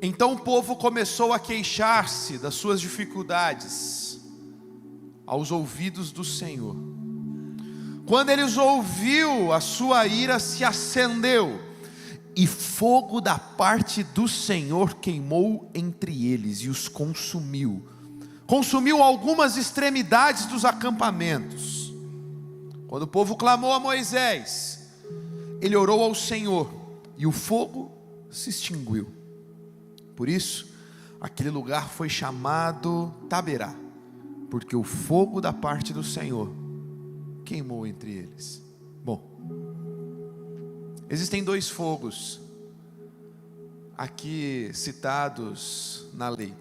Então o povo começou a queixar-se das suas dificuldades aos ouvidos do Senhor. Quando eles ouviu, a sua ira se acendeu, e fogo da parte do Senhor queimou entre eles e os consumiu. Consumiu algumas extremidades dos acampamentos. Quando o povo clamou a Moisés, ele orou ao Senhor, e o fogo se extinguiu. Por isso, aquele lugar foi chamado Taberá, porque o fogo da parte do Senhor queimou entre eles. Bom, existem dois fogos aqui citados na lei.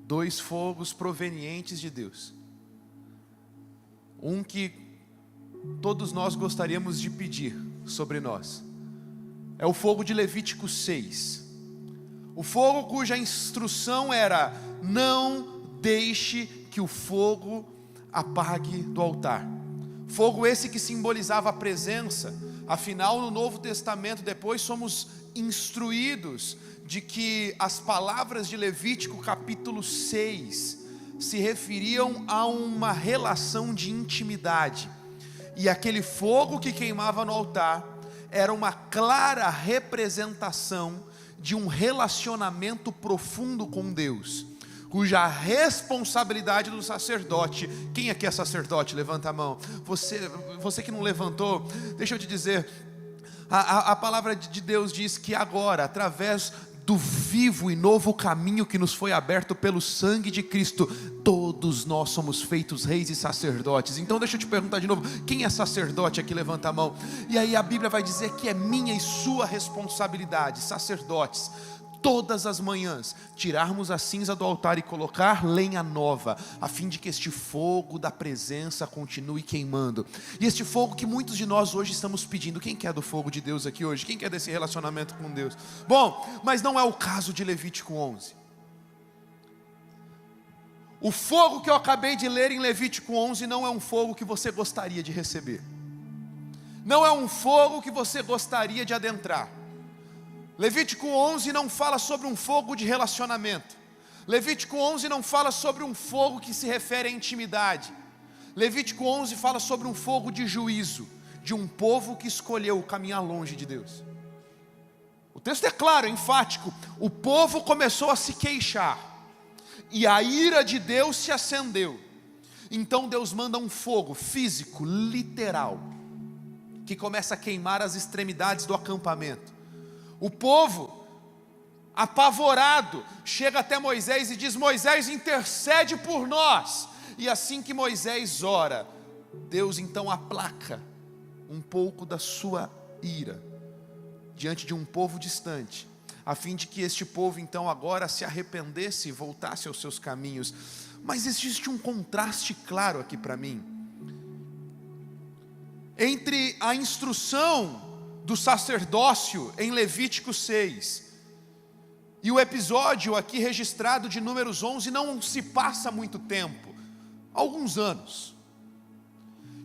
Dois fogos provenientes de Deus. Um que todos nós gostaríamos de pedir sobre nós. É o fogo de Levítico 6. O fogo cuja instrução era: não deixe que o fogo apague do altar. Fogo esse que simbolizava a presença. Afinal, no Novo Testamento, depois somos instruídos de que as palavras de Levítico capítulo 6 se referiam a uma relação de intimidade. E aquele fogo que queimava no altar era uma clara representação de um relacionamento profundo com Deus, cuja responsabilidade do sacerdote. Quem aqui é sacerdote? Levanta a mão. Você que não levantou, deixa eu te dizer, a palavra de Deus diz que agora, através do vivo e novo caminho que nos foi aberto pelo sangue de Cristo, todos nós somos feitos reis e sacerdotes. Então deixa eu te perguntar de novo, quem é sacerdote aqui? Levanta a mão. E aí a Bíblia vai dizer que é minha e sua responsabilidade, sacerdotes, todas as manhãs, tirarmos a cinza do altar e colocar lenha nova, a fim de que este fogo da presença continue queimando. E este fogo que muitos de nós hoje estamos pedindo. Quem quer do fogo de Deus aqui hoje? Quem quer desse relacionamento com Deus? Bom, mas não é o caso de Levítico 11. O fogo que eu acabei de ler em Levítico 11 não é um fogo que você gostaria de receber. Não é um fogo que você gostaria de adentrar. Levítico 11 não fala sobre um fogo de relacionamento. Levítico 11 não fala sobre um fogo que se refere à intimidade. Levítico 11 fala sobre um fogo de juízo, de um povo que escolheu caminhar longe de Deus. O texto é claro, é enfático. O povo começou a se queixar, e a ira de Deus se acendeu. Então Deus manda um fogo físico, literal, que começa a queimar as extremidades do acampamento. O povo, apavorado, chega até Moisés e diz: Moisés, intercede por nós. E assim que Moisés ora, Deus então aplaca um pouco da sua ira diante de um povo distante, a fim de que este povo então agora se arrependesse e voltasse aos seus caminhos. Mas existe um contraste claro aqui para mim, entre a instrução do sacerdócio em Levítico 6 e o episódio aqui registrado de Números 11. Não se passa muito tempo, alguns anos,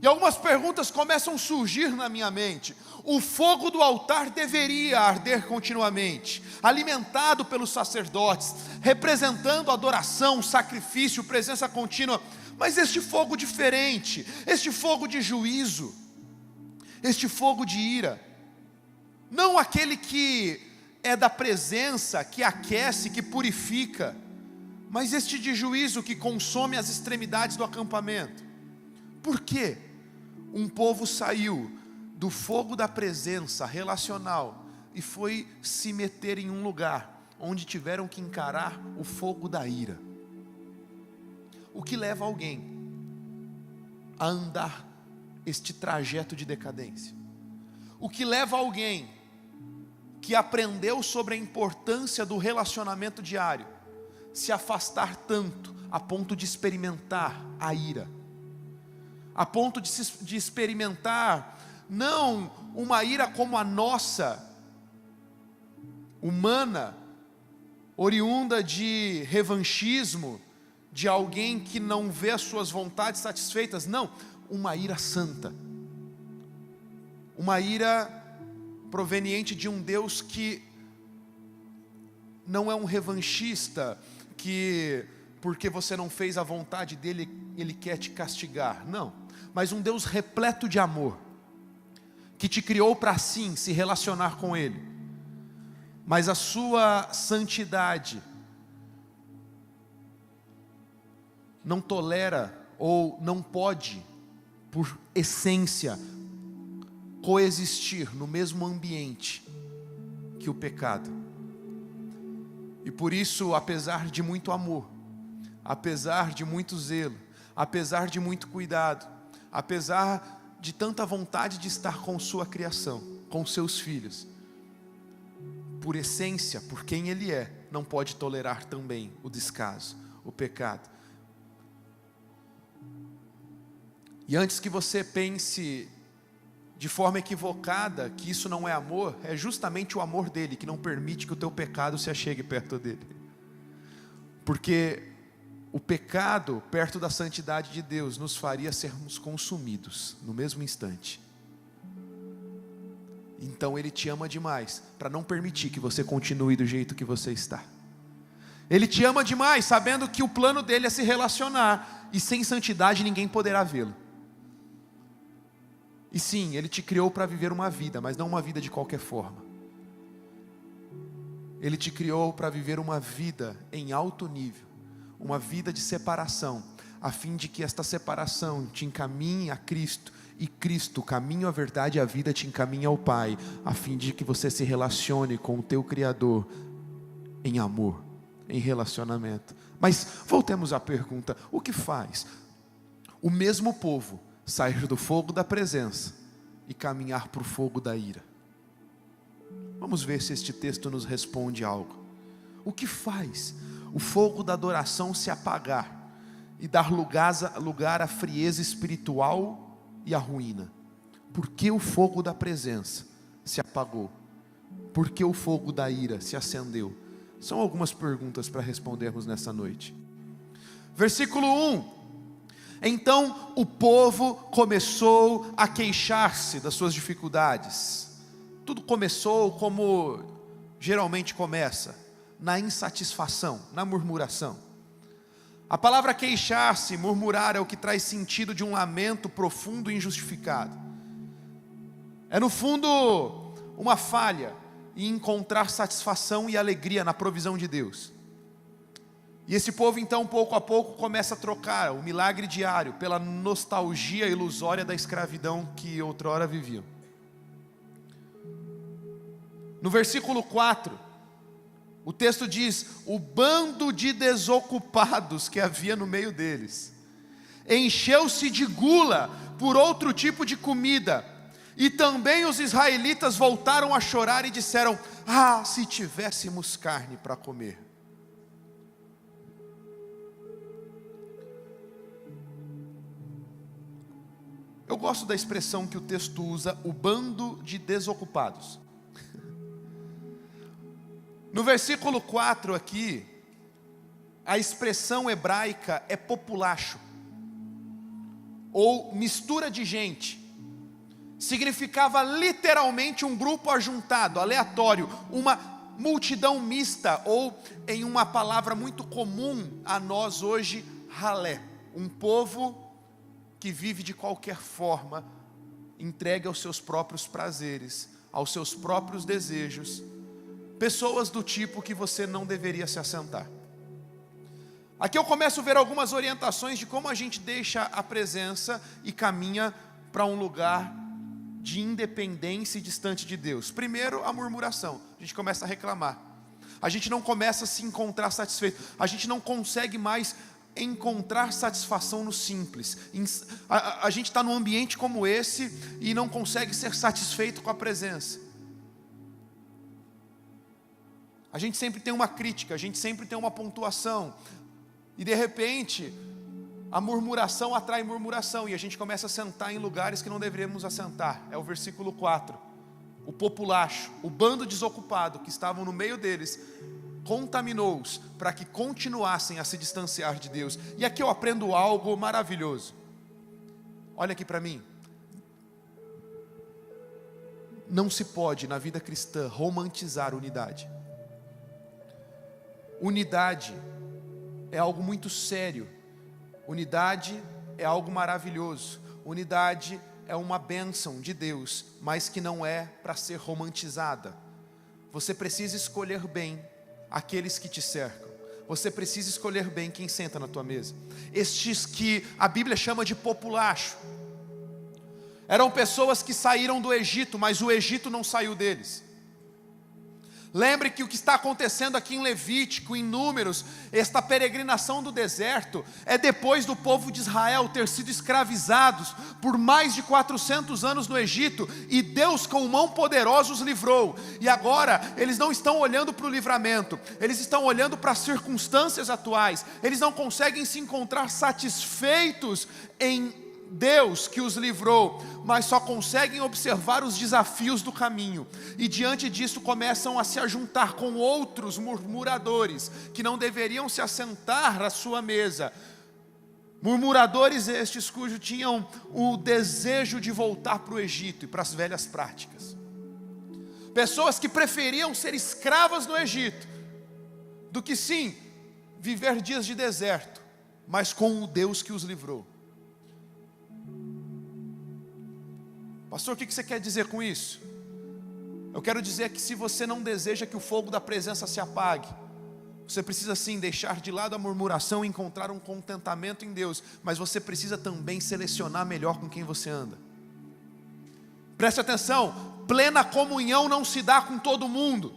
e algumas perguntas começam a surgir na minha mente. O fogo do altar deveria arder continuamente, alimentado pelos sacerdotes, representando adoração, sacrifício, presença contínua. Mas este fogo diferente, este fogo de juízo, este fogo de ira, não aquele que é da presença, que aquece, que purifica, mas este de juízo que consome as extremidades do acampamento. Por quê? Um povo saiu do fogo da presença relacional e foi se meter em um lugar onde tiveram que encarar o fogo da ira. O que leva alguém a andar este trajeto de decadência? O que leva alguém que aprendeu sobre a importância do relacionamento diário se afastar tanto a ponto de experimentar a ira, a ponto de experimentar não uma ira como a nossa, humana, oriunda de revanchismo, de alguém que não vê as suas vontades satisfeitas. Não, uma ira santa, uma ira proveniente de um Deus que não é um revanchista, que porque você não fez a vontade dele, ele quer te castigar. Não, mas um Deus repleto de amor, que te criou para sim se relacionar com ele, mas a sua santidade não tolera ou não pode, por essência, coexistir no mesmo ambiente que o pecado. E por isso, apesar de muito amor, apesar de muito zelo, apesar de muito cuidado, apesar de tanta vontade de estar com sua criação, com seus filhos, por essência, por quem ele é, não pode tolerar também o descaso, o pecado. E antes que você pense de forma equivocada que isso não é amor, é justamente o amor dele que não permite que o teu pecado se achegue perto dele. Porque o pecado perto da santidade de Deus nos faria sermos consumidos no mesmo instante. Então ele te ama demais para não permitir que você continue do jeito que você está. Ele te ama demais sabendo que o plano dele é se relacionar, e sem santidade ninguém poderá vê-lo. E sim, ele te criou para viver uma vida, mas não uma vida de qualquer forma. Ele te criou para viver uma vida em alto nível, uma vida de separação, a fim de que esta separação te encaminhe a Cristo, e Cristo, o caminho, a verdade e a vida, te encaminhe ao Pai, a fim de que você se relacione com o teu Criador em amor, em relacionamento. Mas voltemos à pergunta: o que faz o mesmo povo sair do fogo da presença e caminhar para o fogo da ira? Vamos ver se este texto nos responde algo. O que faz o fogo da adoração se apagar e dar lugar à frieza espiritual e à ruína? Por que o fogo da presença se apagou? Por que o fogo da ira se acendeu? São algumas perguntas para respondermos nessa noite. Versículo 1: então o povo começou a queixar-se das suas dificuldades. Tudo começou como geralmente começa, na insatisfação, na murmuração. A palavra queixar-se, murmurar, é o que traz sentido de um lamento profundo e injustificado. É no fundo uma falha em encontrar satisfação e alegria na provisão de Deus. E esse povo então, pouco a pouco, começa a trocar o milagre diário pela nostalgia ilusória da escravidão que outrora viviam. No versículo 4, o texto diz: o bando de desocupados que havia no meio deles encheu-se de gula por outro tipo de comida, e também os israelitas voltaram a chorar e disseram: ah, se tivéssemos carne para comer. Eu gosto da expressão que o texto usa, o bando de desocupados. No versículo 4 aqui, a expressão hebraica é populacho, ou mistura de gente. Significava literalmente um grupo ajuntado, aleatório, uma multidão mista, ou em uma palavra muito comum a nós hoje, ralé. Um povo que vive de qualquer forma, entregue aos seus próprios prazeres, aos seus próprios desejos, pessoas do tipo que você não deveria se assentar. Aqui eu começo a ver algumas orientações de como a gente deixa a presença e caminha para um lugar de independência e distante de Deus. Primeiro, a murmuração. A gente começa a reclamar. A gente não começa a se encontrar satisfeito. A gente não consegue mais encontrar satisfação no simples. A gente está num ambiente como esse e não consegue ser satisfeito com a presença. A gente sempre tem uma crítica, a gente sempre tem uma pontuação, e de repente a murmuração atrai murmuração, e a gente começa a sentar em lugares que não deveríamos assentar. É o versículo 4. O populacho, o bando desocupado que estavam no meio deles, contaminou-os para que continuassem a se distanciar de Deus. E aqui eu aprendo algo maravilhoso. Olha aqui para mim. não se pode, na vida cristã, romantizar unidade. Unidade é algo muito sério. Unidade é algo maravilhoso. Unidade é uma bênção de Deus, mas que não é para ser romantizada. Você precisa escolher bem aqueles que te cercam. Você precisa escolher bem quem senta na tua mesa. Estes que a Bíblia chama de populacho, eram pessoas que saíram do Egito, mas o Egito não saiu deles. Lembre que o que está acontecendo aqui em Levítico, em Números, esta peregrinação do deserto, é depois do povo de Israel ter sido escravizados por mais de 400 anos no Egito, e Deus com mão poderosa os livrou, e agora eles não estão olhando para o livramento, eles estão olhando para as circunstâncias atuais, eles não conseguem se encontrar satisfeitos em Deus que os livrou, mas só conseguem observar os desafios do caminho, e diante disso começam a se ajuntar com outros murmuradores, que não deveriam se assentar à sua mesa. Murmuradores estes cujos tinham o desejo de voltar para o Egito e para as velhas práticas. Pessoas que preferiam ser escravas no Egito, do que sim, viver dias de deserto, mas com o Deus que os livrou. Pastor, o que você quer dizer com isso? Eu quero dizer que se você não deseja que o fogo da presença se apague, você precisa sim deixar de lado a murmuração e encontrar um contentamento em Deus, mas você precisa também selecionar melhor com quem você anda. Preste atenção, plena comunhão não se dá com todo mundo.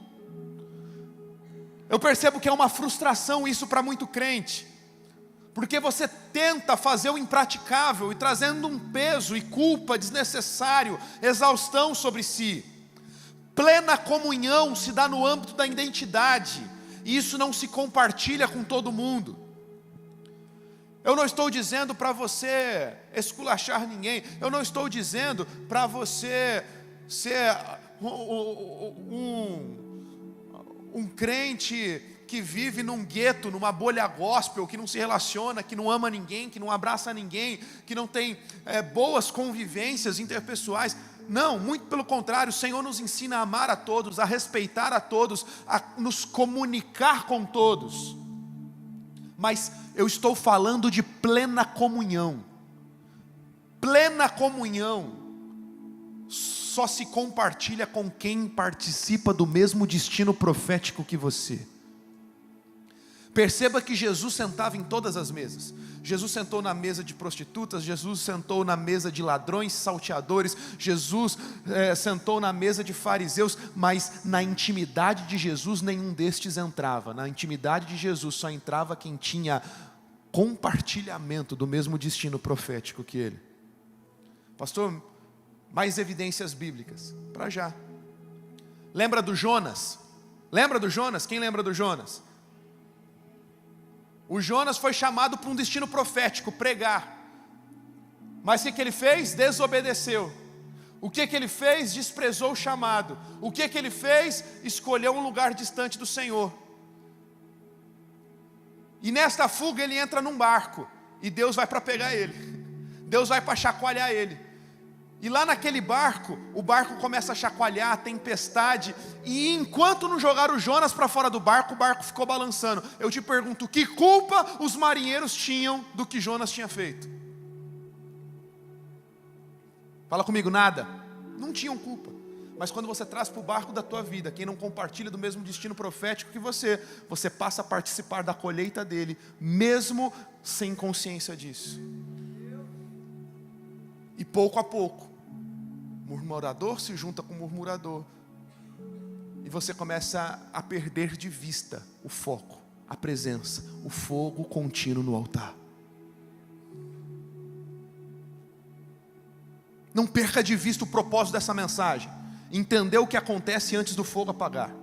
Eu percebo que é uma frustração isso para muito crente, porque você tenta fazer o impraticável e trazendo um peso e culpa desnecessário, exaustão sobre si. Plena comunhão se dá no âmbito da identidade, e isso não se compartilha com todo mundo. Eu não estou dizendo para você esculachar ninguém, eu não estou dizendo para você ser um crente que vive num gueto, numa bolha gospel, que não se relaciona, que não ama ninguém, que não abraça ninguém, que não tem boas convivências interpessoais. Não, muito pelo contrário, o Senhor nos ensina a amar a todos, a respeitar a todos, a nos comunicar com todos. Mas eu estou falando de plena comunhão. Plena comunhão só se compartilha com quem participa do mesmo destino profético que você. Perceba que Jesus sentava em todas as mesas. Jesus sentou na mesa de prostitutas, Jesus sentou na mesa de ladrões, salteadores, Jesus sentou na mesa de fariseus, mas na intimidade de Jesus nenhum destes entrava. Na intimidade de Jesus só entrava quem tinha compartilhamento do mesmo destino profético que ele. Pastor, mais evidências bíblicas, para já. Lembra do Jonas? Lembra do Jonas? Quem lembra do Jonas? O Jonas foi chamado para um destino profético, pregar. Mas o que ele fez? Desobedeceu. O que ele fez? Desprezou o chamado. O que ele fez? Escolheu um lugar distante do Senhor. E nesta fuga ele entra num barco, e Deus vai para pegar ele. Deus vai para chacoalhar ele. E lá naquele barco, o barco começa a chacoalhar, a tempestade, e enquanto não jogaram o Jonas para fora do barco, o barco ficou balançando. Eu te pergunto, que culpa os marinheiros tinham do que Jonas tinha feito? Fala comigo, nada. Não tinham culpa. Mas quando você traz para o barco da tua vida quem não compartilha do mesmo destino profético que você passa a participar da colheita dele, mesmo sem consciência disso. E pouco a pouco, murmurador se junta com murmurador, e você começa a perder de vista o foco, a presença, o fogo contínuo no altar. Não perca de vista o propósito dessa mensagem. Entender o que acontece antes do fogo apagar.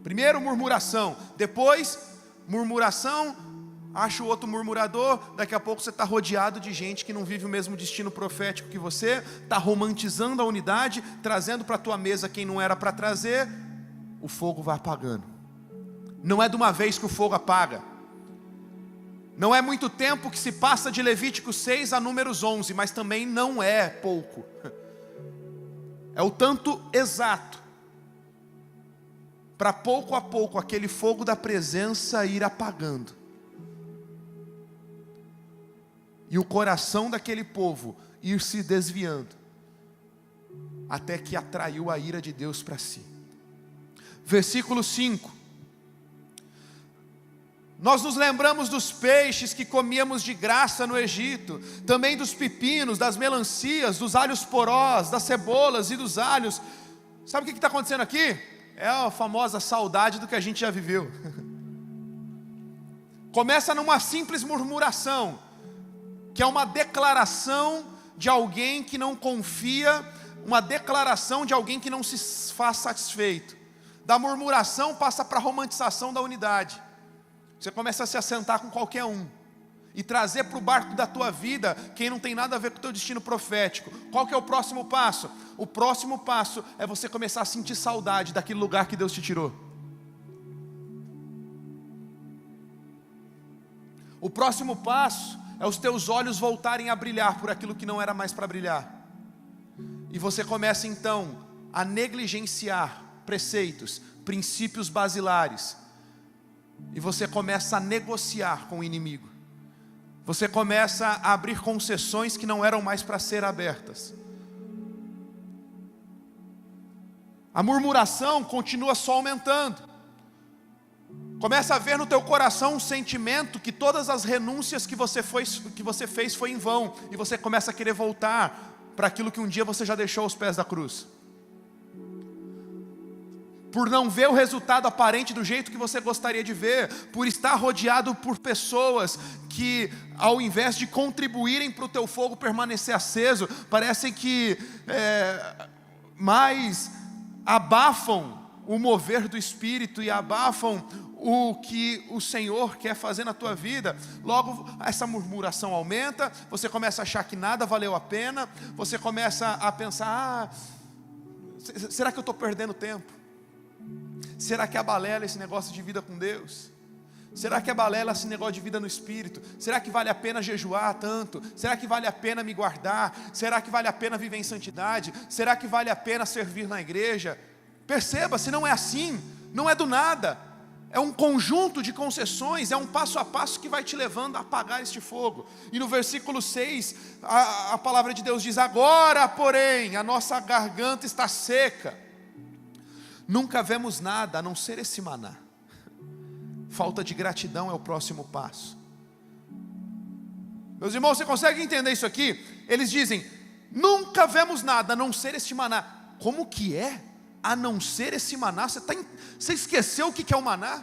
Primeiro murmuração, depois murmuração, acha o outro murmurador, daqui a pouco você está rodeado de gente que não vive o mesmo destino profético que você, está romantizando a unidade, trazendo para a tua mesa quem não era para trazer, o fogo vai apagando. Não é de uma vez que o fogo apaga. Não é muito tempo que se passa de Levítico 6 a Números 11, mas também não é pouco. é o tanto exato para pouco a pouco aquele fogo da presença ir apagando. E o coração daquele povo ir se desviando, até que atraiu a ira de Deus para si. Versículo 5. Nós nos lembramos dos peixes que comíamos de graça no Egito, também dos pepinos, das melancias, dos alhos porós, das cebolas e dos alhos. Sabe o que está acontecendo aqui? É a famosa saudade do que a gente já viveu. Começa numa simples murmuração, que é uma declaração de alguém que não confia, uma declaração de alguém que não se faz satisfeito. Da murmuração passa para a romantização da unidade. Você começa a se assentar com qualquer um e trazer para o barco da tua vida quem não tem nada a ver com o teu destino profético. Qual que é o próximo passo? O próximo passo é você começar a sentir saudade daquele lugar que Deus te tirou. O próximo passo é os teus olhos voltarem a brilhar por aquilo que não era mais para brilhar. E você começa então a negligenciar preceitos, princípios basilares. E você começa a negociar com o inimigo. Você começa a abrir concessões que não eram mais para ser abertas. A murmuração continua só aumentando. Começa a ver no teu coração um sentimento que todas as renúncias que você fez foi em vão. E você começa a querer voltar para aquilo que um dia você já deixou aos pés da cruz. Por não ver o resultado aparente do jeito que você gostaria de ver, por estar rodeado por pessoas que, ao invés de contribuírem para o teu fogo permanecer aceso, parecem que mais abafam o mover do Espírito e abafam o que o Senhor quer fazer na tua vida. Logo essa murmuração aumenta, você começa a achar que nada valeu a pena, você começa a pensar, será que eu estou perdendo tempo? Será que é balela esse negócio de vida com Deus? Será que é balela esse negócio de vida no Espírito? Será que vale a pena jejuar tanto? Será que vale a pena me guardar? Será que vale a pena viver em santidade? Será que vale a pena servir na igreja? Perceba, se não é assim, não é do nada. É um conjunto de concessões, é um passo a passo que vai te levando a apagar este fogo. E no versículo 6, a palavra de Deus diz: agora, porém, a nossa garganta está seca. Nunca vemos nada a não ser esse maná. Falta de gratidão é o próximo passo. Meus irmãos, você consegue entender isso aqui? Eles dizem: nunca vemos nada a não ser este maná. Como que é? A não ser esse maná? Você esqueceu o que é o maná?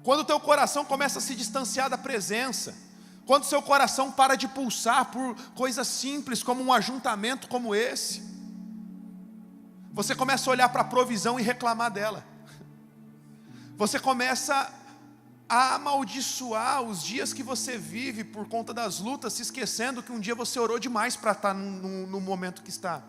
Quando o teu coração começa a se distanciar da presença, quando o seu coração para de pulsar por coisas simples como um ajuntamento como esse, você começa a olhar para a provisão e reclamar dela. Você começa a amaldiçoar os dias que você vive por conta das lutas, se esquecendo que um dia você orou demais para estar no momento que está.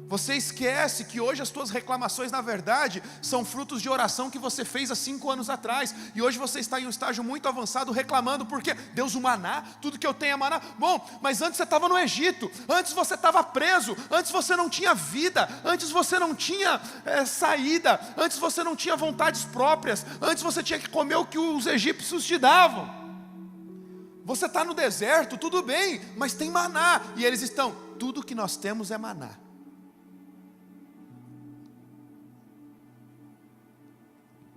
Você esquece que hoje as tuas reclamações, na verdade, são frutos de oração que você fez há 5 anos atrás. E hoje você está em um estágio muito avançado reclamando, porque Deus, o maná, tudo que eu tenho é maná. Bom, mas antes você estava no Egito, antes você estava preso, antes você não tinha vida, antes você não tinha saída, antes você não tinha vontades próprias, antes você tinha que comer o que os egípcios te davam. Você está no deserto, tudo bem, mas tem maná. E eles estão, tudo que nós temos é maná.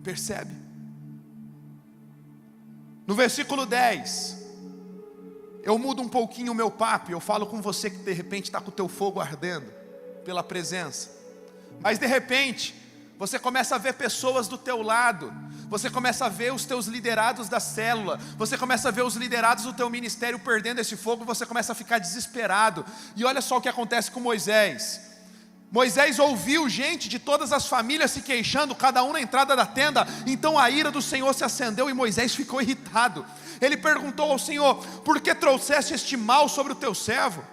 Percebe? No versículo 10, eu mudo um pouquinho o meu papo, eu falo com você que de repente está com o teu fogo ardendo pela presença, mas de repente você começa a ver pessoas do teu lado, você começa a ver os teus liderados da célula, você começa a ver os liderados do teu ministério perdendo esse fogo, você começa a ficar desesperado. E olha só o que acontece com Moisés. Moisés ouviu gente de todas as famílias se queixando, cada um na entrada da tenda. Então a ira do Senhor se acendeu e Moisés ficou irritado. Ele perguntou ao Senhor: por que trouxeste este mal sobre o teu servo?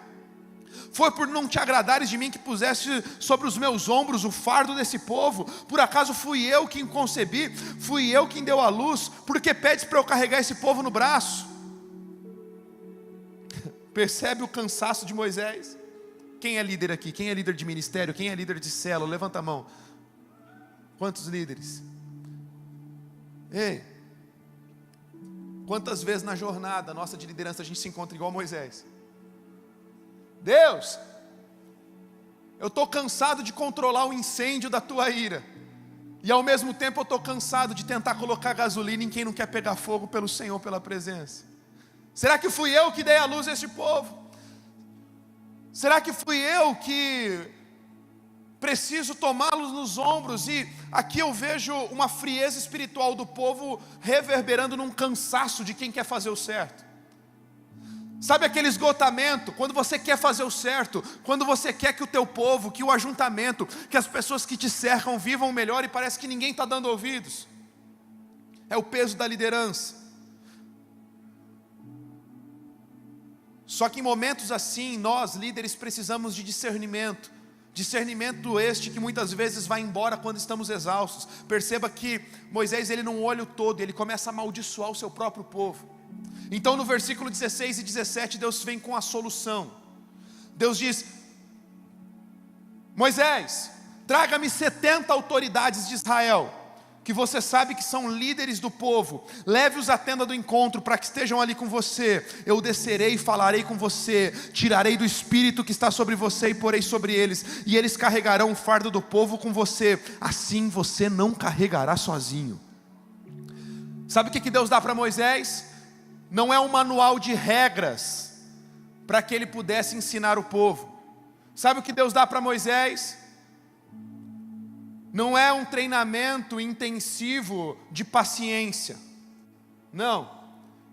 Foi por não te agradares de mim que puseste sobre os meus ombros o fardo desse povo? Por acaso fui eu quem concebi? Fui eu quem deu à luz? Por que pedes para eu carregar esse povo no braço? Percebe o cansaço de Moisés? Quem é líder aqui? Quem é líder de ministério? Quem é líder de célula? Levanta a mão. Quantos líderes? Ei, quantas vezes na jornada nossa de liderança a gente se encontra igual Moisés? Deus, eu estou cansado de controlar o incêndio da tua ira, e ao mesmo tempo eu estou cansado de tentar colocar gasolina em quem não quer pegar fogo pelo Senhor, pela presença. Será que fui eu que dei a luz a este povo? Será que fui eu que preciso tomá-los nos ombros? E aqui eu vejo uma frieza espiritual do povo reverberando num cansaço de quem quer fazer o certo. Sabe aquele esgotamento, quando você quer fazer o certo, quando você quer que o teu povo, que o ajuntamento, que as pessoas que te cercam vivam melhor e parece que ninguém está dando ouvidos. É o peso da liderança. Só que em momentos assim, nós líderes precisamos de discernimento. Discernimento este que muitas vezes vai embora quando estamos exaustos. Perceba que Moisés, ele não olha o todo, ele começa a amaldiçoar o seu próprio povo. Então no versículo 16 e 17, Deus vem com a solução. Deus diz: Moisés, traga-me 70 autoridades de Israel, que você sabe que são líderes do povo. Leve-os à tenda do encontro, para que estejam ali com você. Eu descerei e falarei com você, tirarei do espírito que está sobre você e porei sobre eles, e eles carregarão o fardo do povo com você. Assim você não carregará sozinho. Sabe o que Deus dá para Moisés? Não é um manual de regras para que ele pudesse ensinar o povo. Sabe o que Deus dá para Moisés? Não é um treinamento intensivo de paciência. Não.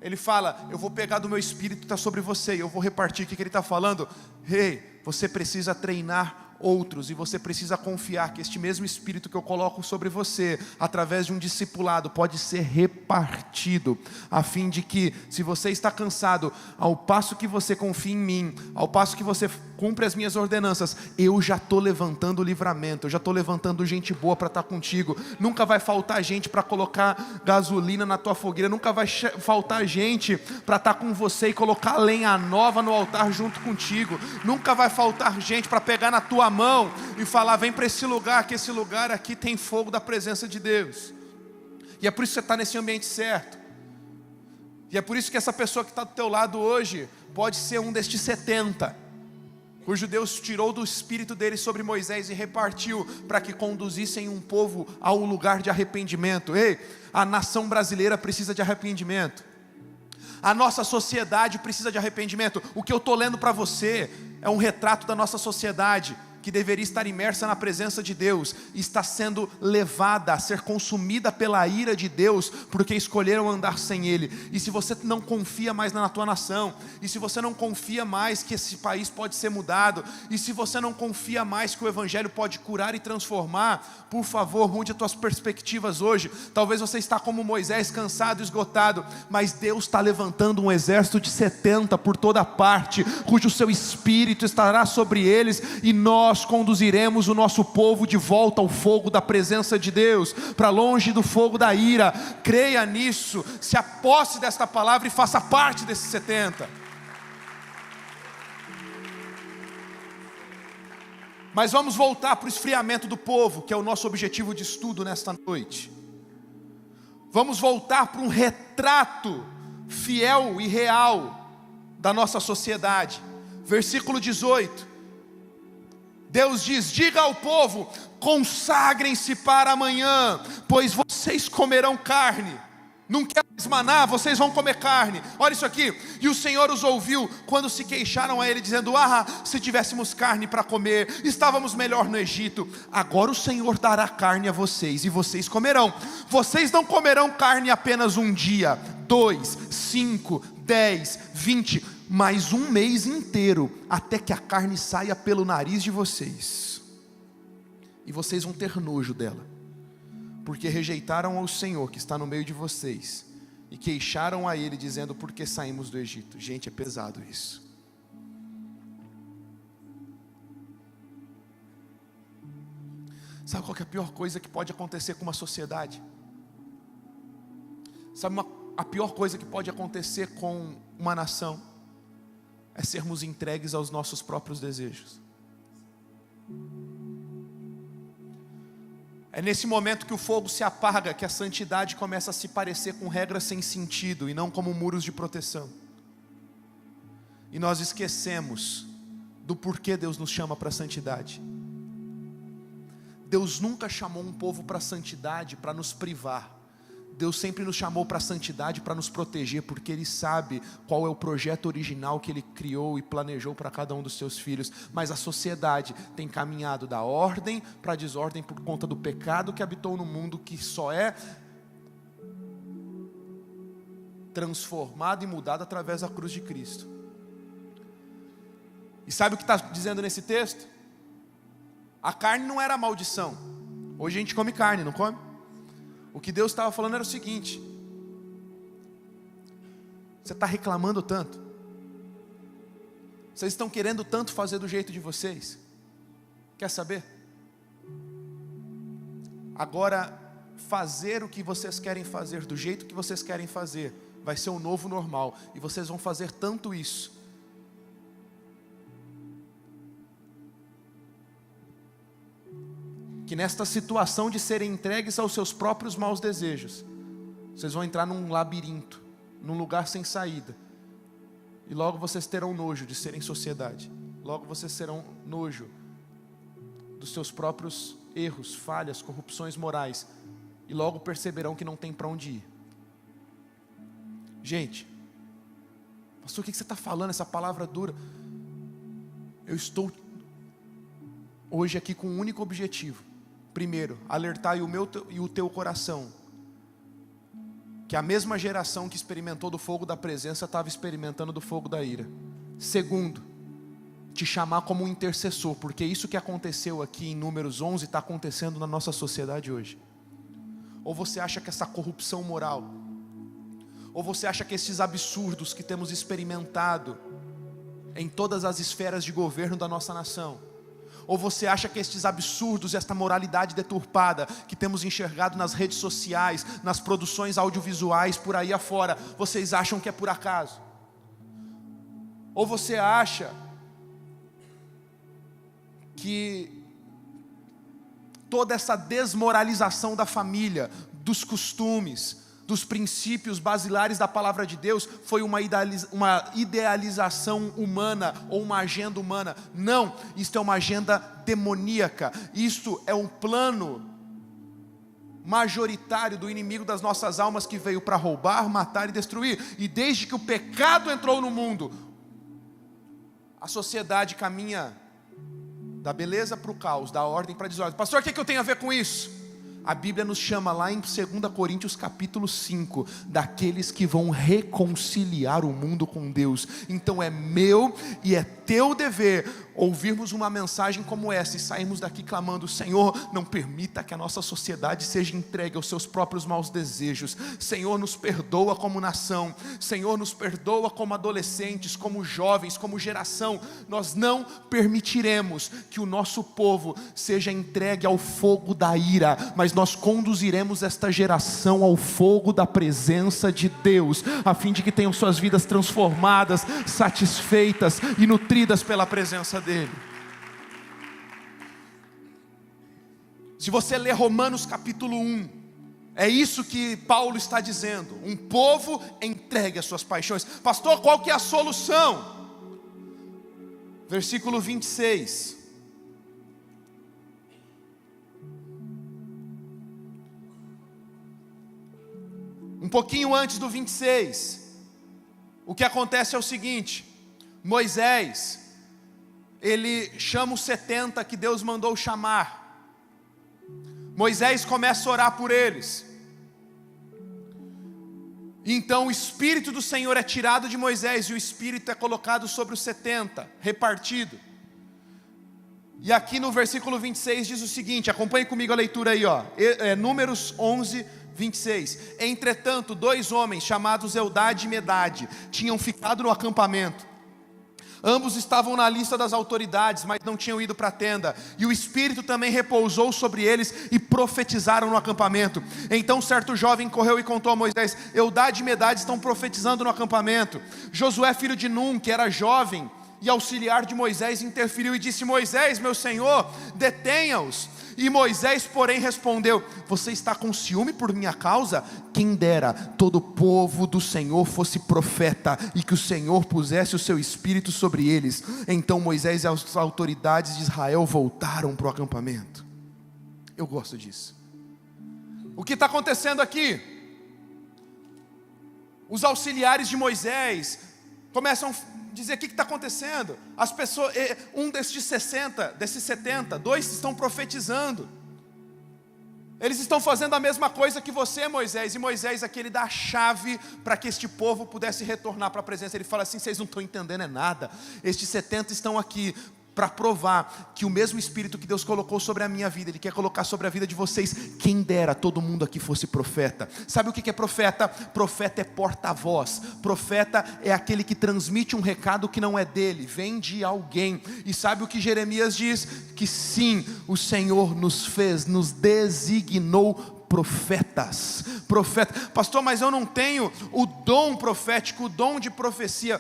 Ele fala: eu vou pegar do meu espírito que está sobre você, e eu vou repartir. O que ele está falando? Ei, você precisa treinar outros, e você precisa confiar que este mesmo espírito que eu coloco sobre você, através de um discipulado, pode ser repartido, a fim de que, se você está cansado, ao passo que você confia em mim, ao passo que você cumpre as minhas ordenanças, eu já estou levantando o livramento, eu já estou levantando gente boa para estar contigo. Nunca vai faltar gente para colocar gasolina na tua fogueira, nunca vai faltar gente para estar com você e colocar lenha nova no altar junto contigo. Nunca vai faltar gente para pegar na tua mão e falar: vem para esse lugar, que esse lugar aqui tem fogo da presença de Deus. E é por isso que você está nesse ambiente certo. E é por isso que essa pessoa que está do teu lado hoje pode ser um destes 70, cujo Deus tirou do espírito dele sobre Moisés e repartiu para que conduzissem um povo ao lugar de arrependimento. Ei, a nação brasileira precisa de arrependimento. A nossa sociedade precisa de arrependimento. O que eu estou lendo para você é um retrato da nossa sociedade, que deveria estar imersa na presença de Deus, está sendo levada a ser consumida pela ira de Deus, porque escolheram andar sem Ele. E se você não confia mais na tua nação, e se você não confia mais que esse país pode ser mudado, e se você não confia mais que o Evangelho pode curar e transformar, por favor, mude as tuas perspectivas hoje. Talvez você está como Moisés, cansado, esgotado, mas Deus está levantando um exército de 70 por toda parte, cujo seu espírito estará sobre eles, e nós conduziremos o nosso povo de volta ao fogo da presença de Deus, para longe do fogo da ira. Creia nisso, se aposse desta palavra e faça parte desses 70. Mas vamos voltar para o esfriamento do povo, que é o nosso objetivo de estudo nesta noite. Vamos voltar para um retrato fiel e real da nossa sociedade. Versículo 18. Deus diz: diga ao povo, consagrem-se para amanhã, pois vocês comerão carne. Não quer mais maná, vocês vão comer carne. Olha isso aqui. E o Senhor os ouviu quando se queixaram a Ele, dizendo: se tivéssemos carne para comer, estávamos melhor no Egito. Agora o Senhor dará carne a vocês, e vocês comerão. Vocês não comerão carne apenas um dia, 2, 5, 10, 20, mas um mês inteiro, até que a carne saia pelo nariz de vocês. E vocês vão ter nojo dela, porque rejeitaram ao Senhor que está no meio de vocês, e queixaram a Ele, dizendo: por que saímos do Egito? Gente, é pesado isso. Sabe qual que é a pior coisa que pode acontecer com uma sociedade? Sabe a pior coisa que pode acontecer com uma nação? é sermos entregues aos nossos próprios desejos. É nesse momento que o fogo se apaga, que a santidade começa a se parecer com regras sem sentido e não como muros de proteção. E nós esquecemos do porquê Deus nos chama para a santidade. Deus nunca chamou um povo para a santidade para nos privar. Deus sempre nos chamou para a santidade para nos proteger, porque Ele sabe qual é o projeto original que Ele criou e planejou para cada um dos seus filhos. Mas a sociedade tem caminhado da ordem para a desordem por conta do pecado que habitou no mundo, que só é transformado e mudado através da cruz de Cristo. E sabe o que está dizendo nesse texto? A carne não era maldição. Hoje a gente come carne, não come? O que Deus estava falando era o seguinte: você está reclamando tanto, vocês estão querendo tanto fazer do jeito de vocês, quer saber? Agora, fazer o que vocês querem fazer, do jeito que vocês querem fazer, vai ser o novo normal, e vocês vão fazer tanto isso, que nesta situação de serem entregues aos seus próprios maus desejos, vocês vão entrar num labirinto, num lugar sem saída, e logo vocês terão nojo de serem sociedade, logo vocês terão nojo dos seus próprios erros, falhas, corrupções morais, e logo perceberão que não tem para onde ir. Gente, pastor, o que você está falando, essa palavra dura? Eu estou hoje aqui com um único objetivo. Primeiro, alertar o meu e o teu coração que a mesma geração que experimentou do fogo da presença estava experimentando do fogo da ira. Segundo, te chamar como um intercessor, porque isso que aconteceu aqui em Números 11 está acontecendo na nossa sociedade hoje. Ou você acha que essa corrupção moral, ou você acha que esses absurdos que temos experimentado em todas as esferas de governo da nossa nação, ou você acha que estes absurdos, esta moralidade deturpada que temos enxergado nas redes sociais, nas produções audiovisuais, por aí afora, vocês acham que é por acaso? Ou você acha que toda essa desmoralização da família, dos costumes, dos princípios basilares da palavra de Deus foi uma idealização humana ou uma agenda humana? Não, isto é uma agenda demoníaca. Isto é um plano majoritário do inimigo das nossas almas, que veio para roubar, matar e destruir. E desde que o pecado entrou no mundo, a sociedade caminha da beleza para o caos, da ordem para a desordem. Pastor, o que eu tenho a ver com isso? A Bíblia nos chama lá em 2 Coríntios capítulo 5, daqueles que vão reconciliar o mundo com Deus. Então é meu e é teu dever ouvirmos uma mensagem como essa e sairmos daqui clamando: Senhor, não permita que a nossa sociedade seja entregue aos seus próprios maus desejos. Senhor, nos perdoa como nação. Senhor, nos perdoa como adolescentes, como jovens, como geração. Nós não permitiremos que o nosso povo seja entregue ao fogo da ira, mas nós conduziremos esta geração ao fogo da presença de Deus, a fim de que tenham suas vidas transformadas, satisfeitas e nutridas pela presença dEle. Se você ler Romanos capítulo 1, é isso que Paulo está dizendo: um povo entregue às suas paixões. Pastor, qual que é a solução? Versículo 26. Um pouquinho antes do 26, o que acontece é o seguinte: Moisés, ele chama os 70 que Deus mandou chamar. Moisés começa a orar por eles. Então o Espírito do Senhor é tirado de Moisés e o Espírito é colocado sobre os 70, repartido. E aqui no versículo 26 diz o seguinte, acompanhe comigo a leitura aí, Números 11, 26. Entretanto, 2 homens chamados Eldade e Medade tinham ficado no acampamento. Ambos estavam na lista das autoridades, mas não tinham ido para a tenda. E o Espírito também repousou sobre eles e profetizaram no acampamento. Então certo jovem correu e contou a Moisés: Eldade e Medade estão profetizando no acampamento. Josué, filho de Num, que era jovem e auxiliar de Moisés, interferiu e disse: Moisés, meu senhor, detenha-os. E Moisés, porém, respondeu: você está com ciúme por minha causa? Quem dera todo o povo do Senhor fosse profeta, e que o Senhor pusesse o seu espírito sobre eles. Então Moisés e as autoridades de Israel voltaram para o acampamento. Eu gosto disso. O que está acontecendo aqui? Os auxiliares de Moisés começam a dizer: o que está acontecendo? As pessoas, desses 70, dois estão profetizando. Eles estão fazendo a mesma coisa que você, Moisés. E Moisés aqui, ele dá a chave para que este povo pudesse retornar para a presença. Ele fala assim: vocês não estão entendendo é nada. Estes 70 estão aqui para provar que o mesmo Espírito que Deus colocou sobre a minha vida, Ele quer colocar sobre a vida de vocês. Quem dera todo mundo aqui fosse profeta. Sabe o que é profeta? Profeta é porta-voz. Profeta é aquele que transmite um recado que não é dele, vem de alguém. E sabe o que Jeremias diz? Que sim, o Senhor nos designou profetas. Pastor, mas eu não tenho o dom profético, o dom de profecia.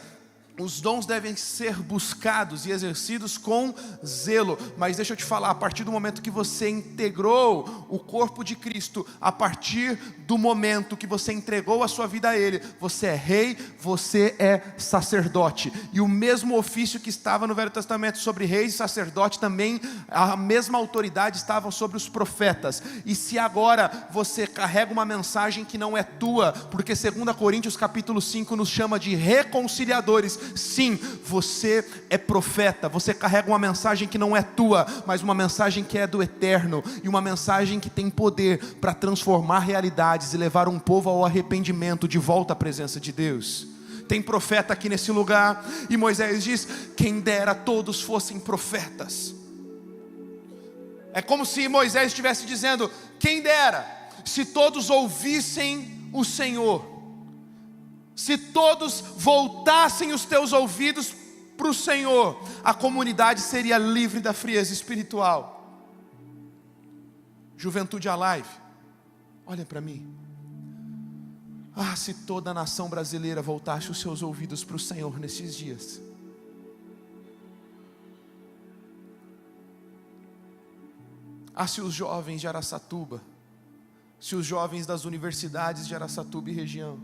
Os dons devem ser buscados e exercidos com zelo. Mas deixa eu te falar, a partir do momento que você integrou o corpo de Cristo, a partir do momento que você entregou a sua vida a Ele, você é rei, você é sacerdote. E o mesmo ofício que estava no Velho Testamento sobre reis e sacerdote, também a mesma autoridade estava sobre os profetas. E se agora você carrega uma mensagem que não é tua, porque 2 Coríntios capítulo 5 nos chama de reconciliadores. Sim, você é profeta, você carrega uma mensagem que não é tua, mas uma mensagem que é do eterno, e uma mensagem que tem poder para transformar realidades e levar um povo ao arrependimento, de volta à presença de Deus. Tem profeta aqui nesse lugar, e Moisés diz: quem dera todos fossem profetas. É como se Moisés estivesse dizendo: quem dera se todos ouvissem o Senhor, se todos voltassem os teus ouvidos para o Senhor, a comunidade seria livre da frieza espiritual. Juventude Alive, olha para mim. Se toda a nação brasileira voltasse os seus ouvidos para o Senhor nesses dias. Se os jovens de Araçatuba, se os jovens das universidades de Araçatuba e região,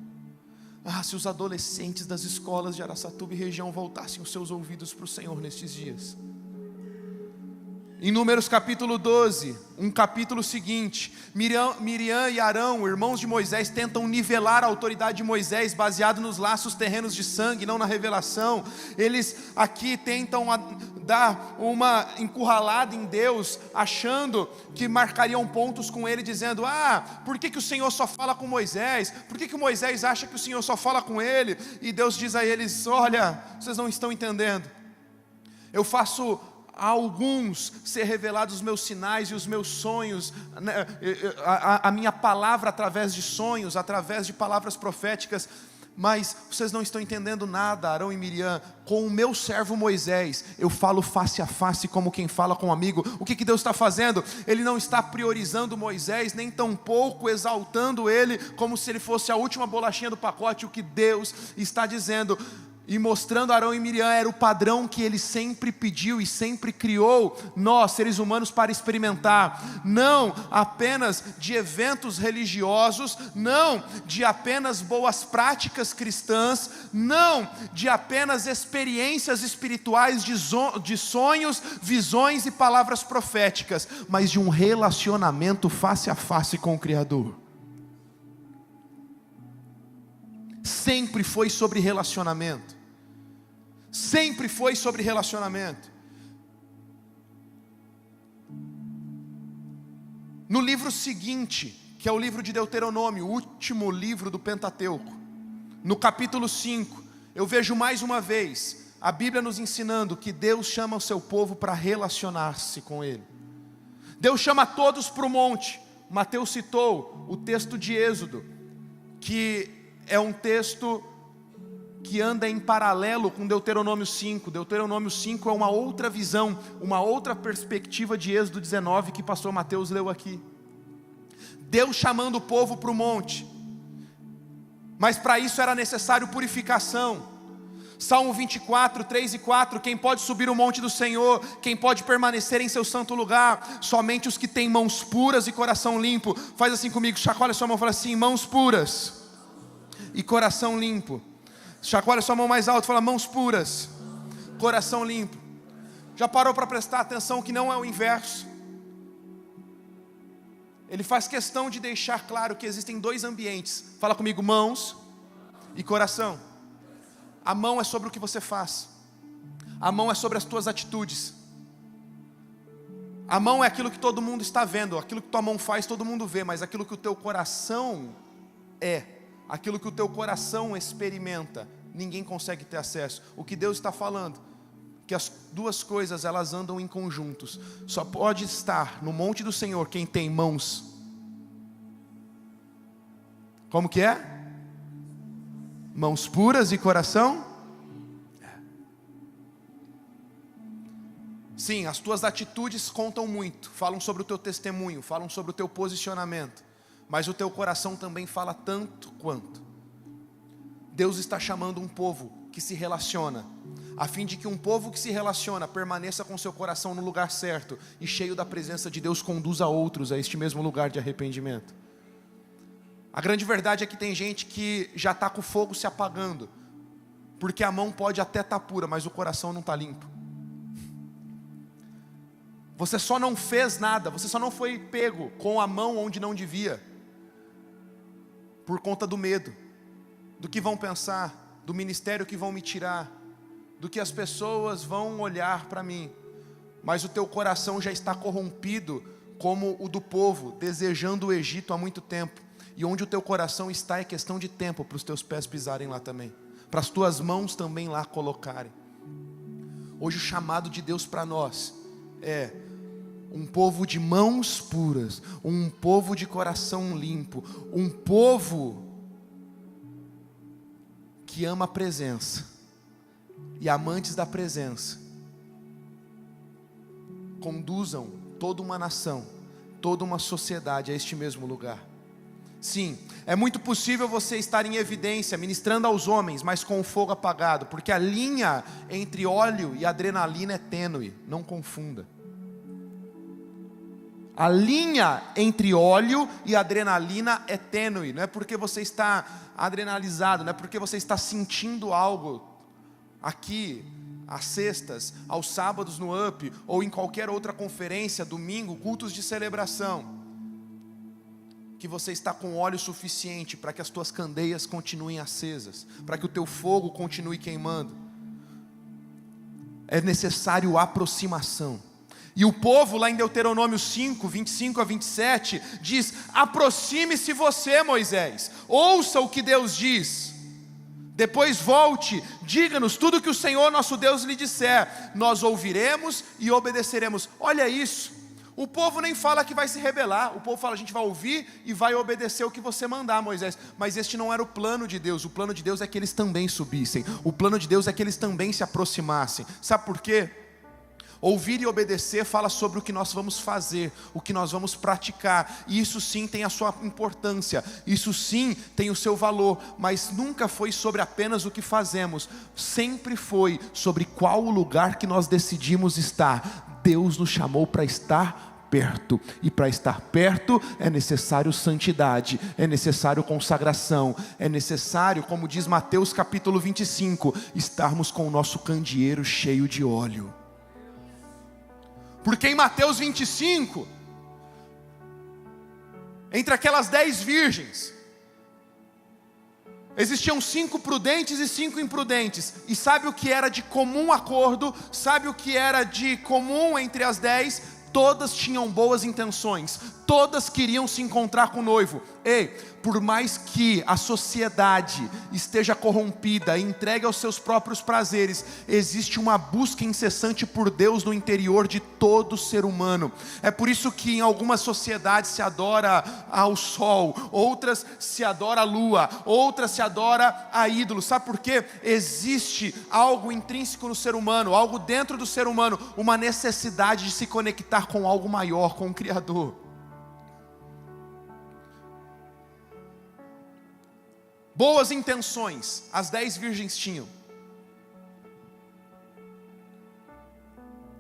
se os adolescentes das escolas de Araçatuba e região voltassem os seus ouvidos para o Senhor nestes dias. Em Números capítulo 12, um capítulo seguinte, Miriam e Arão, irmãos de Moisés, tentam nivelar a autoridade de Moisés, baseado nos laços terrenos de sangue, não na revelação. Eles aqui tentam dar uma encurralada em Deus, achando que marcariam pontos com ele, dizendo: por que o Senhor só fala com Moisés? Por que Moisés acha que o Senhor só fala com ele? E Deus diz a eles: olha, vocês não estão entendendo. Eu faço a alguns ser revelados os meus sinais e os meus sonhos, a minha palavra através de sonhos, através de palavras proféticas. Mas vocês não estão entendendo nada, Arão e Miriam. Com o meu servo Moisés, eu falo face a face, como quem fala com um amigo. O que Deus está fazendo? Ele não está priorizando Moisés, nem tampouco exaltando ele como se ele fosse a última bolachinha do pacote. O que Deus está dizendo e mostrando a Arão e Miriam era o padrão que ele sempre pediu e sempre criou nós, seres humanos, para experimentar. Não apenas de eventos religiosos, não de apenas boas práticas cristãs, não de apenas experiências espirituais de sonhos, visões e palavras proféticas, mas de um relacionamento face a face com o Criador. Sempre foi sobre relacionamento. Sempre foi sobre relacionamento. No livro seguinte, que é o livro de Deuteronômio, o último livro do Pentateuco, no capítulo 5, eu vejo mais uma vez a Bíblia nos ensinando que Deus chama o seu povo para relacionar-se com Ele. Deus chama todos para o monte. Mateus citou o texto de Êxodo, que é um texto que anda em paralelo com Deuteronômio 5. Deuteronômio 5 é uma outra visão, uma outra perspectiva de Êxodo 19 que pastor Mateus leu aqui. Deus chamando o povo para o monte, mas para isso era necessário purificação. Salmo 24, 3 e 4, quem pode subir o monte do Senhor, quem pode permanecer em seu santo lugar? Somente os que têm mãos puras e coração limpo. Faz assim comigo, chacoalha sua mão e fala assim: mãos puras e coração limpo. Chacoalha sua mão mais alto, fala mãos puras, coração limpo. Já parou para prestar atenção que não é o inverso? Ele faz questão de deixar claro que existem dois ambientes. Fala comigo, mãos e coração. A mão é sobre o que você faz. A mão é sobre as tuas atitudes. A mão é aquilo que todo mundo está vendo. Aquilo que tua mão faz todo mundo vê. Mas aquilo que o teu coração é, aquilo que o teu coração experimenta, ninguém consegue ter acesso. O que Deus está falando, que as duas coisas elas andam em conjuntos. Só pode estar no monte do Senhor quem tem mãos. Como que é? Mãos puras e coração? Sim, as tuas atitudes contam muito, falam sobre o teu testemunho, falam sobre o teu posicionamento, mas o teu coração também fala tanto quanto. Deus está chamando um povo que se relaciona, a fim de que um povo que se relaciona permaneça com seu coração no lugar certo e cheio da presença de Deus, conduza outros a este mesmo lugar de arrependimento. A grande verdade é que tem gente que já está com o fogo se apagando, porque a mão pode até estar pura, mas o coração não está limpo. Você só não fez nada, você só não foi pego com a mão onde não devia, por conta do medo, do que vão pensar, do ministério que vão me tirar, do que as pessoas vão olhar para mim. Mas o teu coração já está corrompido como o do povo, desejando o Egito há muito tempo. E onde o teu coração está é questão de tempo para os teus pés pisarem lá também, para as tuas mãos também lá colocarem. Hoje o chamado de Deus para nós é um povo de mãos puras, um povo de coração limpo, um povo que ama a presença, e amantes da presença conduzam toda uma nação, toda uma sociedade a este mesmo lugar. Sim, é muito possível você estar em evidência, ministrando aos homens, mas com o fogo apagado, porque a linha entre óleo e adrenalina é tênue, não confunda. A linha entre óleo e adrenalina é tênue, não é porque você está adrenalizado, não é porque você está sentindo algo aqui, às sextas, aos sábados no UP, ou em qualquer outra conferência, domingo, cultos de celebração, que você está com óleo suficiente para que as tuas candeias continuem acesas, para que o teu fogo continue queimando. É necessário aproximação. E o povo lá em Deuteronômio 5, 25 a 27, diz: aproxime-se você, Moisés, ouça o que Deus diz, depois volte, diga-nos tudo que o Senhor nosso Deus lhe disser, nós ouviremos e obedeceremos. Olha isso, o povo nem fala que vai se rebelar, o povo fala: a gente vai ouvir e vai obedecer o que você mandar, Moisés. Mas este não era o plano de Deus. O plano de Deus é que eles também subissem, o plano de Deus é que eles também se aproximassem. Sabe por quê? Ouvir e obedecer fala sobre o que nós vamos fazer, o que nós vamos praticar, e isso sim tem a sua importância, isso sim tem o seu valor, mas nunca foi sobre apenas o que fazemos, sempre foi sobre qual o lugar que nós decidimos estar. Deus nos chamou para estar perto, e para estar perto é necessário santidade, é necessário consagração, é necessário, como diz Mateus capítulo 25, estarmos com o nosso candeeiro cheio de óleo. Porque em Mateus 25, entre aquelas 10 virgens, existiam 5 prudentes e 5 imprudentes. E sabe o que era de comum acordo? Sabe o que era de comum entre as 10? Todas tinham boas intenções, todas queriam se encontrar com o noivo. Ei, por mais que a sociedade esteja corrompida, entregue aos seus próprios prazeres, existe uma busca incessante por Deus no interior de todo ser humano. É por isso que em algumas sociedades se adora ao sol, outras se adora a lua, outras se adora a ídolos. Sabe por quê? Existe algo intrínseco no ser humano, algo dentro do ser humano, uma necessidade de se conectar com algo maior, com o Criador. Boas intenções, as 10 virgens tinham.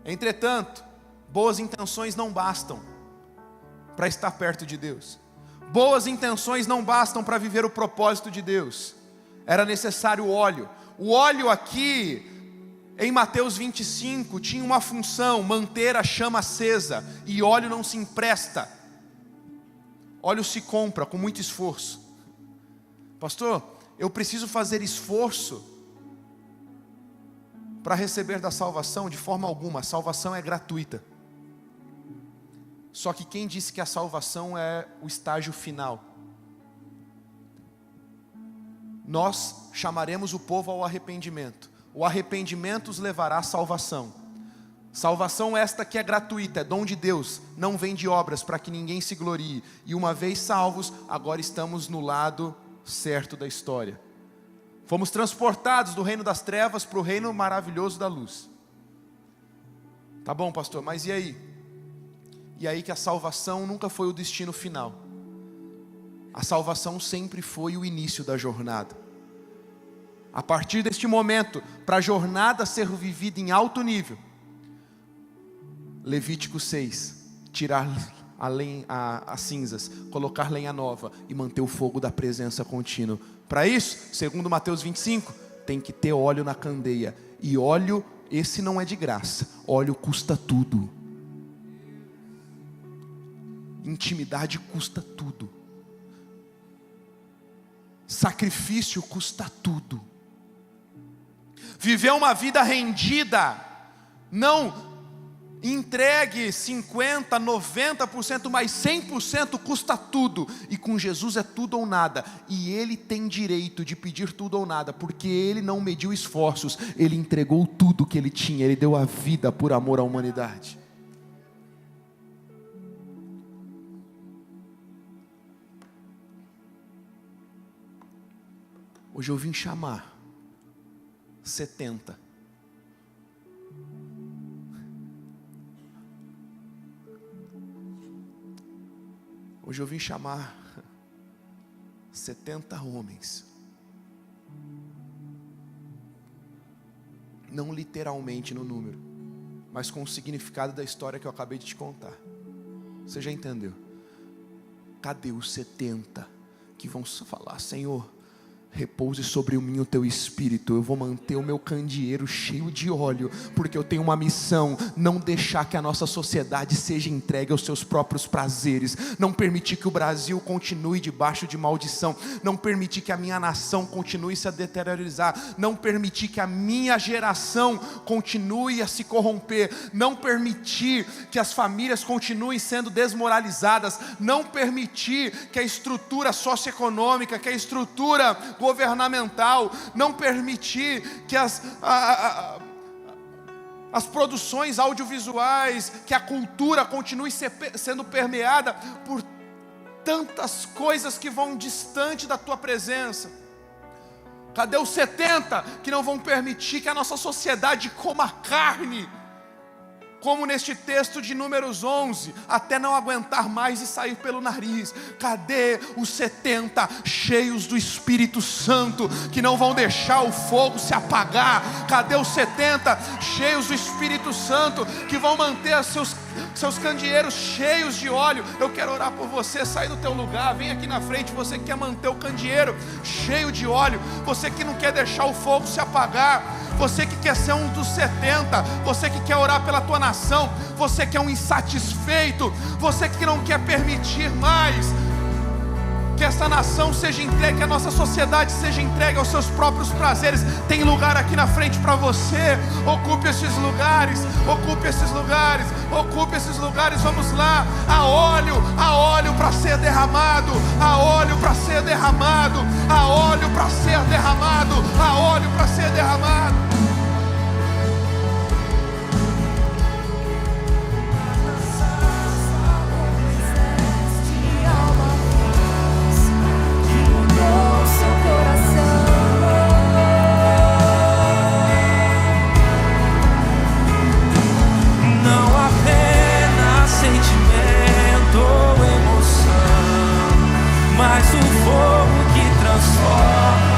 Entretanto, boas intenções não bastam para estar perto de Deus. Boas intenções não bastam para viver o propósito de Deus. Era necessário óleo. O óleo aqui, em Mateus 25, tinha uma função: manter a chama acesa. E óleo não se empresta. Óleo se compra com muito esforço. Pastor, eu preciso fazer esforço para receber da salvação? De forma alguma, a salvação é gratuita. Só que quem disse que a salvação é o estágio final? Nós chamaremos o povo ao arrependimento. O arrependimento os levará à salvação. Salvação esta que é gratuita, é dom de Deus, não vem de obras para que ninguém se glorie. E uma vez salvos, agora estamos no lado certo da história. Fomos transportados do reino das trevas para o reino maravilhoso da luz. Tá bom, pastor, mas e aí? E aí que a salvação nunca foi o destino final. A salvação sempre foi o início da jornada. A partir deste momento, para a jornada ser vivida em alto nível, Levítico 6, tirar as cinzas, colocar lenha nova e manter o fogo da presença contínua. Para isso, segundo Mateus 25, tem que ter óleo na candeia. E óleo, esse não é de graça. Óleo custa tudo. Intimidade custa tudo. Sacrifício custa tudo. Viver uma vida rendida, não entregue 50%, 90%, mas 100% custa tudo. E com Jesus é tudo ou nada. E Ele tem direito de pedir tudo ou nada, porque Ele não mediu esforços. Ele entregou tudo que Ele tinha. Ele deu a vida por amor à humanidade. Hoje eu vim chamar 70. Hoje eu vim chamar 70 homens. Não literalmente no número, mas com o significado da história que eu acabei de te contar. Você já entendeu? Cadê os 70 que vão falar: Senhor, repouse sobre mim o teu espírito, eu vou manter o meu candeeiro cheio de óleo, porque eu tenho uma missão: não deixar que a nossa sociedade seja entregue aos seus próprios prazeres, não permitir que o Brasil continue debaixo de maldição, não permitir que a minha nação continue se a deteriorizar, não permitir que a minha geração continue a se corromper, não permitir que as famílias continuem sendo desmoralizadas, não permitir que a estrutura socioeconômica, que a estrutura governamental, não permitir que as produções audiovisuais, que a cultura continue sendo permeada por tantas coisas que vão distante da tua presença. Cadê os 70 que não vão permitir que a nossa sociedade coma carne, como neste texto de Números 11, até não aguentar mais e sair pelo nariz? Cadê os 70 cheios do Espírito Santo, que não vão deixar o fogo se apagar? Cadê os 70 cheios do Espírito Santo, que vão manter seus candeeiros cheios de óleo? Eu quero orar por você. Sai do teu lugar, vem aqui na frente. Você que quer manter o candeeiro cheio de óleo, você que não quer deixar o fogo se apagar, você que quer ser um dos 70, você que quer orar pela tua nação, você que é um insatisfeito, você que não quer permitir mais que essa nação seja entregue, que a nossa sociedade seja entregue aos seus próprios prazeres. Tem lugar aqui na frente para você. Ocupe esses lugares, ocupe esses lugares, ocupe esses lugares. Vamos lá. Há óleo para ser derramado, há óleo para ser derramado, há óleo para ser derramado, há óleo para ser derramado. Mas o fogo que transforma.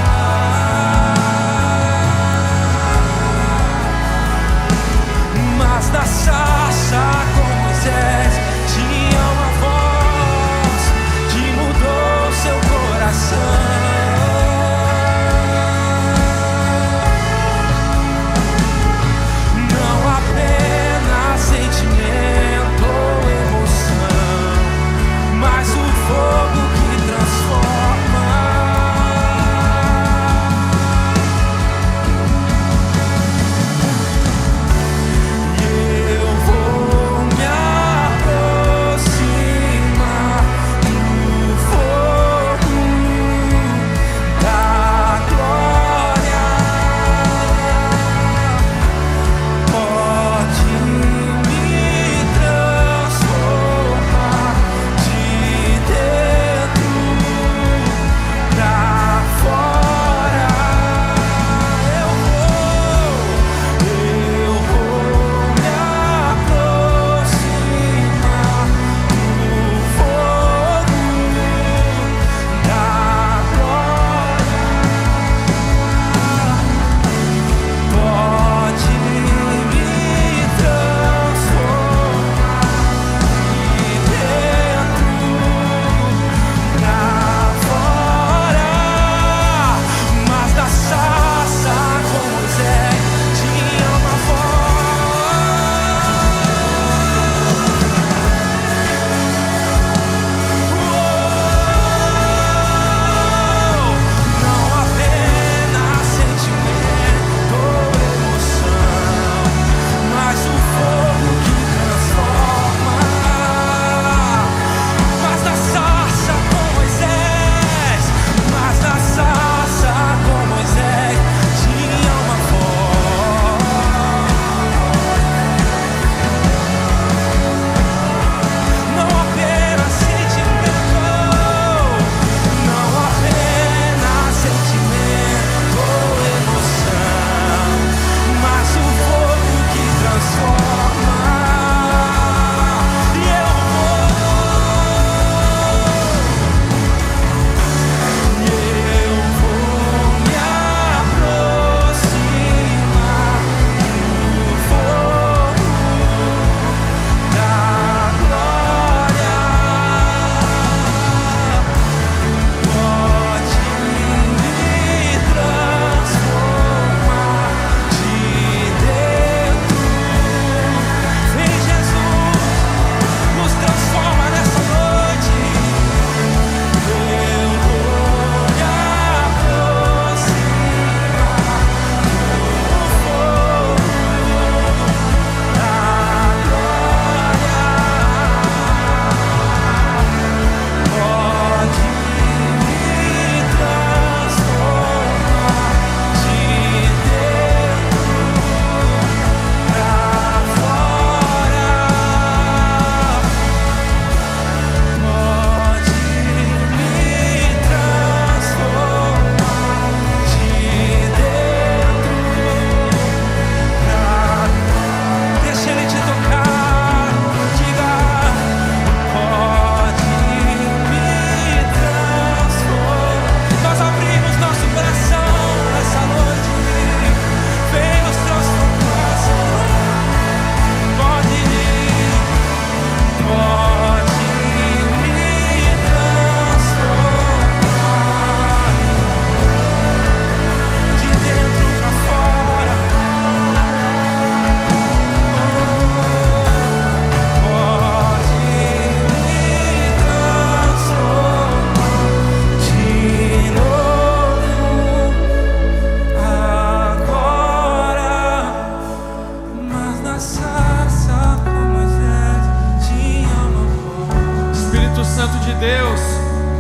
Santo de Deus,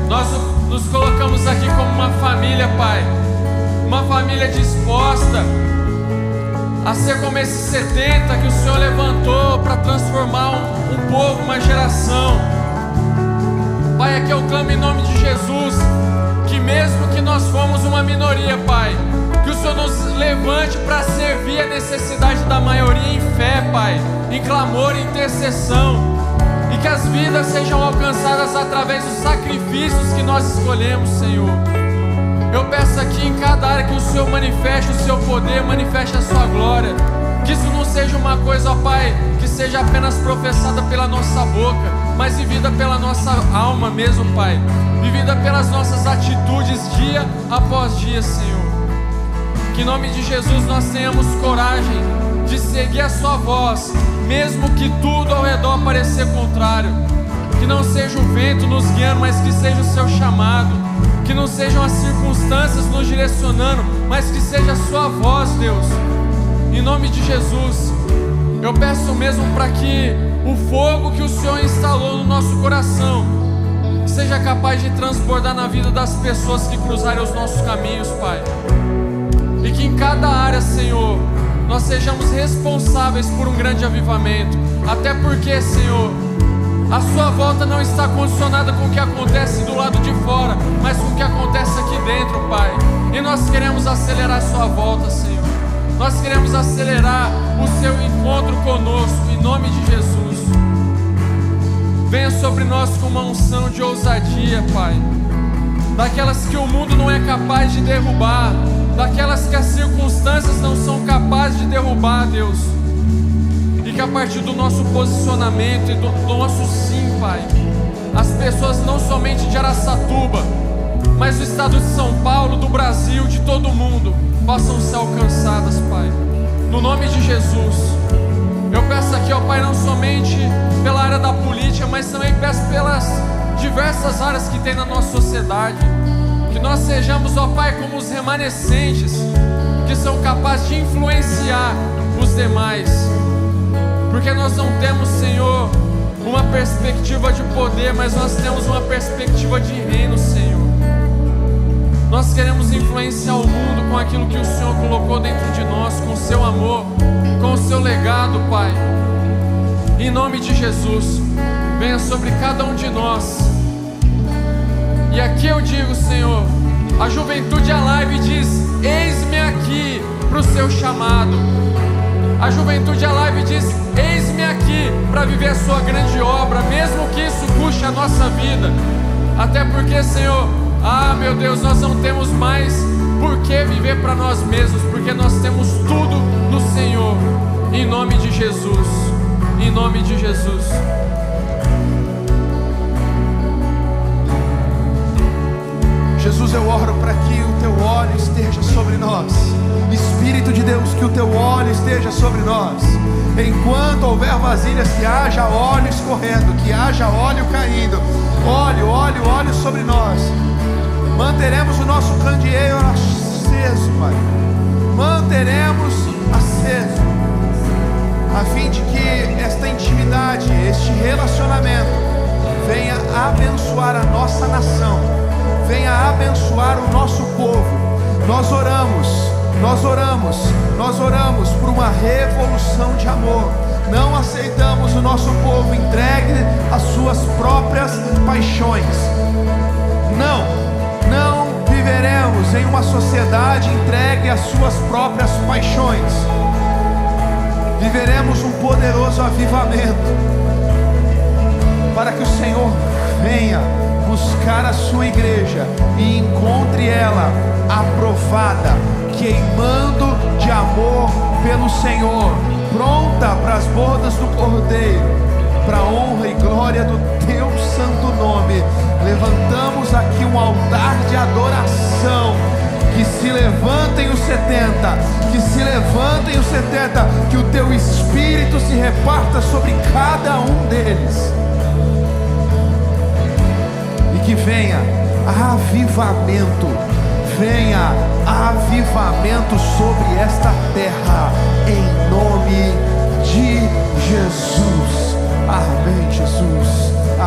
nós nos colocamos aqui como uma família, Pai, uma família disposta a ser como esses 70 que o Senhor levantou para transformar um povo, uma geração. Pai, aqui eu clamo em nome de Jesus, que mesmo que nós fomos uma minoria, Pai, que o Senhor nos levante para servir a necessidade da maioria em fé, Pai, em clamor e intercessão, e que as vidas sejam alcançadas através dos sacrifícios que nós escolhemos, Senhor. Eu peço aqui em cada área que o Senhor manifeste o seu poder, manifeste a sua glória, que isso não seja uma coisa, ó Pai, que seja apenas professada pela nossa boca, mas vivida pela nossa alma mesmo, Pai, vivida pelas nossas atitudes dia após dia, Senhor. Que em nome de Jesus nós tenhamos coragem de seguir a sua voz, mesmo que tudo ao redor parecer contrário. Que não seja o vento nos guiando, mas que seja o seu chamado. Que não sejam as circunstâncias nos direcionando, mas que seja a sua voz, Deus. Em nome de Jesus, eu peço mesmo para que o fogo que o Senhor instalou no nosso coração seja capaz de transbordar na vida das pessoas que cruzarem os nossos caminhos, Pai. E que em cada área, Senhor, nós sejamos responsáveis por um grande avivamento. Até porque, Senhor, a sua volta não está condicionada com o que acontece do lado de fora, mas com o que acontece aqui dentro, Pai. E nós queremos acelerar a sua volta, Senhor. Nós queremos acelerar o seu encontro conosco, em nome de Jesus. Venha sobre nós com uma unção de ousadia, Pai, daquelas que o mundo não é capaz de derrubar, daquelas que as circunstâncias não são capazes de derrubar, Deus. E que a partir do nosso posicionamento e do nosso sim, Pai, as pessoas não somente de Araçatuba, mas do estado de São Paulo, do Brasil, de todo mundo, possam ser alcançadas, Pai, no nome de Jesus. Eu peço aqui, ó Pai, não somente pela área da política, mas também peço pelas diversas áreas que tem na nossa sociedade. Que nós sejamos, ó Pai, como os remanescentes que são capazes de influenciar os demais. Porque nós não temos, Senhor, uma perspectiva de poder, mas nós temos uma perspectiva de reino, Senhor. Nós queremos influenciar o mundo com aquilo que o Senhor colocou dentro de nós, com o seu amor, com o seu legado, Pai. Em nome de Jesus, venha sobre cada um de nós. E aqui eu digo, Senhor, a Juventude Alive diz: eis-me aqui para o seu chamado. A Juventude Alive diz: eis-me aqui para viver a sua grande obra, mesmo que isso custe a nossa vida. Até porque, Senhor, meu Deus, nós não temos mais por que viver para nós mesmos, porque nós temos tudo no Senhor. Em nome de Jesus, em nome de Jesus. Jesus, eu oro para que o teu óleo esteja sobre nós. Espírito de Deus, que o teu óleo esteja sobre nós. Enquanto houver vasilhas, que haja óleo escorrendo, que haja óleo caindo. Óleo, óleo, óleo sobre nós. Manteremos o nosso candeeiro aceso, Pai. Manteremos aceso, a fim de que esta intimidade, este relacionamento venha abençoar a nossa nação, venha abençoar o nosso povo. Nós oramos, nós oramos, nós oramos por uma revolução de amor. Não aceitamos o nosso povo entregue às suas próprias paixões. Não viveremos em uma sociedade entregue às suas próprias paixões. Viveremos um poderoso avivamento, para que o Senhor venha buscar a sua igreja e encontre ela aprovada, queimando de amor pelo Senhor, pronta para as bodas do Cordeiro, para a honra e glória do teu santo nome. Levantamos aqui um altar de adoração. Que se levantem os 70, que se levantem os 70, que o teu Espírito se reparta sobre cada um deles, e que venha avivamento, venha